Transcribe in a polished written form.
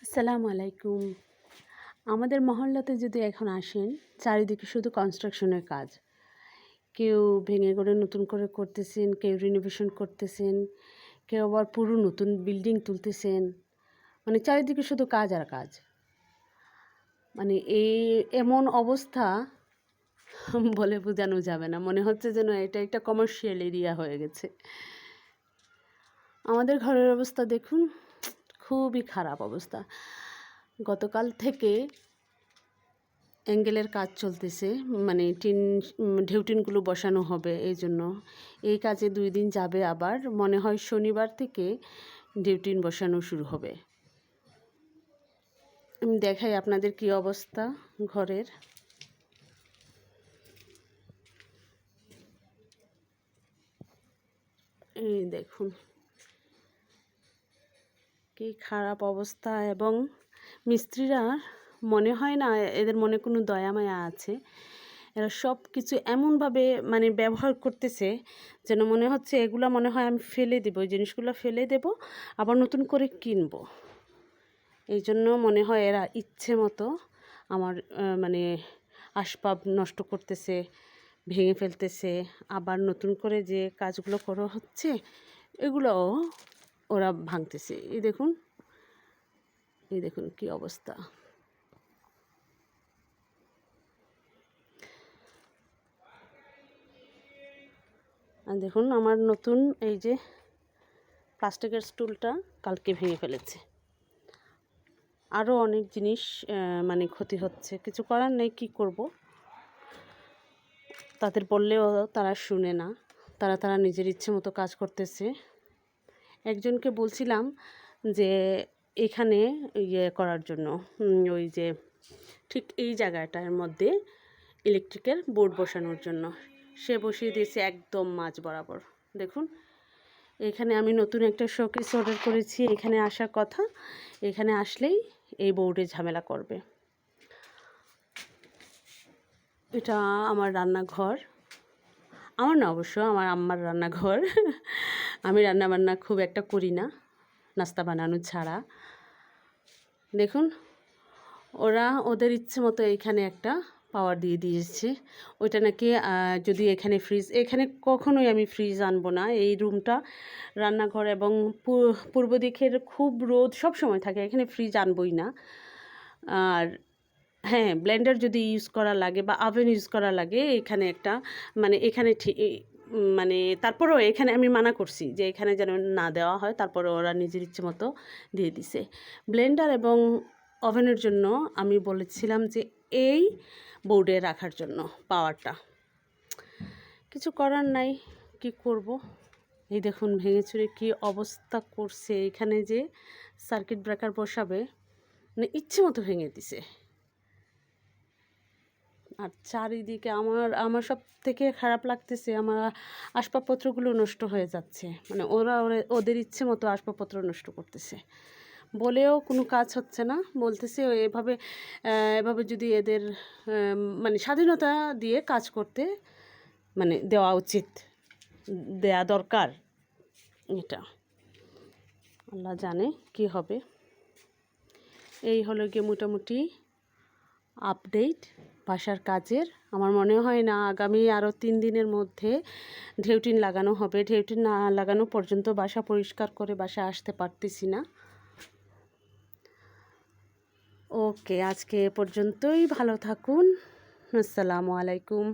আসসালামু আলাইকুম। আমাদের মহল্লাতে যদি এখন আসেন, চারিদিকে শুধু কনস্ট্রাকশনের কাজ। কেউ ভেঙে গড়ে নতুন করে করতেছেন, কেউ রিনোভেশন করতেছেন, কেউ আবার পুরো নতুন বিল্ডিং তুলতেছেন। মানে চারিদিকে শুধু কাজ আর কাজ। মানে এমন অবস্থা বলে বোঝানো যাবে না। মনে হচ্ছে যেন এটা একটা কমার্শিয়াল এরিয়া হয়ে গেছে। আমাদের ঘরের অবস্থা দেখুন, খুবই খারাপ অবস্থা। গতকাল থেকে অ্যাঙ্গেলের কাজ চলতেছে, মানে ঢেউটিনগুলো বসানো হবে। এই জন্য এই কাজে 2 দিন যাবে, আবার মনে হয় শনিবার থেকে ঢেউটিন বসানো শুরু হবে। আমি দেখাই আপনাদের কি অবস্থা ঘরের। এই দেখুন কি খারাপ অবস্থা। এবং মিস্ত্রিরা মনে হয় না এদের মনে কোনো দয়া মায়া আছে। এরা সব কিছু এমনভাবে মানে ব্যবহার করতেছে যেন মনে হচ্ছে এগুলা মনে হয় আমি ফেলে দেবো, এই জিনিসগুলো ফেলে দেব, আবার নতুন করে কিনবো। এই জন্য মনে হয় এরা ইচ্ছে মতো আমার মানে আসবাব নষ্ট করতেছে, ভেঙে ফেলতেছে। আবার নতুন করে যে কাজগুলো করা হচ্ছে এগুলোও ওরা ভাঙতেছে। এই দেখুন কি অবস্থা। আর দেখুন আমার নতুন এই যে প্লাস্টিকের স্টুলটা কালকে ভেঙে ফেলেছে। আরও অনেক জিনিস মানে ক্ষতি হচ্ছে, কিছু করার নেই, কী করব। তাদের বললেও তারা শুনে না, তারা নিজের ইচ্ছে মতো কাজ করতেছে। একজনকে বলছিলাম যে এখানে করার জন্য, ওই যে ঠিক এই জায়গাটার মধ্যে ইলেকট্রিকের বোর্ড বসানোর জন্য। সে বসিয়ে দিয়েছে একদম মাঝ বরাবর। দেখুন এখানে আমি নতুন একটা শোকেস অর্ডার করেছি, এখানে আসার কথা, এখানে আসলেই এই বোর্ডে ঝামেলা করবে। এটা আমার রান্নাঘর, আমার না অবশ্য আমার আম্মার রান্নাঘর। আমি রান্নাবান্না খুব একটা করি না, নাস্তা বানানো ছাড়া। দেখুন ওরা ওদের ইচ্ছে মতো এইখানে একটা পাওয়ার দিয়ে দিয়েছে। ওইটা নাকি যদি এখানে কখনোই আমি ফ্রিজ আনবো না। এই রুমটা রান্নাঘর এবং পূর্ব দিকের খুব রোদ সব সময় থাকে, এখানে ফ্রিজ আনবই না। আর হ্যাঁ, ব্লেন্ডার যদি ইউজ করা লাগে বা ওভেন ইউজ করা লাগে এখানে একটা মানে এখানে মানে তারপরেও এখানে আমি মানা করছি যে এখানে যেন না দেওয়া হয়, তারপরে ওরা নিজের ইচ্ছে মতো দিয়ে দিছে। ব্লেন্ডার এবং ওভেনের জন্য আমি বলেছিলাম যে এই বোর্ডে রাখার জন্য পাওয়ারটা, কিছু করার নাই, কি করব। এই দেখুন ভেঙে চুরে কী অবস্থা করছে। এখানে যে সার্কিট ব্রেকার বসাবে মানে ইচ্ছে মতো ভেঙে দিছে। আর চারিদিকে আমার সব থেকে খারাপ লাগতেছে, আমার আসবাবপত্রগুলো নষ্ট হয়ে যাচ্ছে। মানে ওদের ইচ্ছে মতো আসবাবপত্র নষ্ট করতেছে, বলেও কোনো কাজ হচ্ছে না। বলতেছে এভাবে যদি এদের মানে স্বাধীনতা দিয়ে কাজ করতে মানে দেওয়া উচিত, দেয়া দরকার। এটা আল্লাহ জানে কি হবে। এই হলো গিয়ে মোটামুটি আপডেট বাসার কাজের। আমার মনে হয় না আগামী আরও 3 দিনের মধ্যে ঢেউটিন লাগানো হবে। ঢেউটিন না লাগানো পর্যন্ত বাসা পরিষ্কার করে বাসায় আসতে পারতেছি না। ওকে, আজকে এ পর্যন্তই। ভালো থাকুন। আসসালামু আলাইকুম।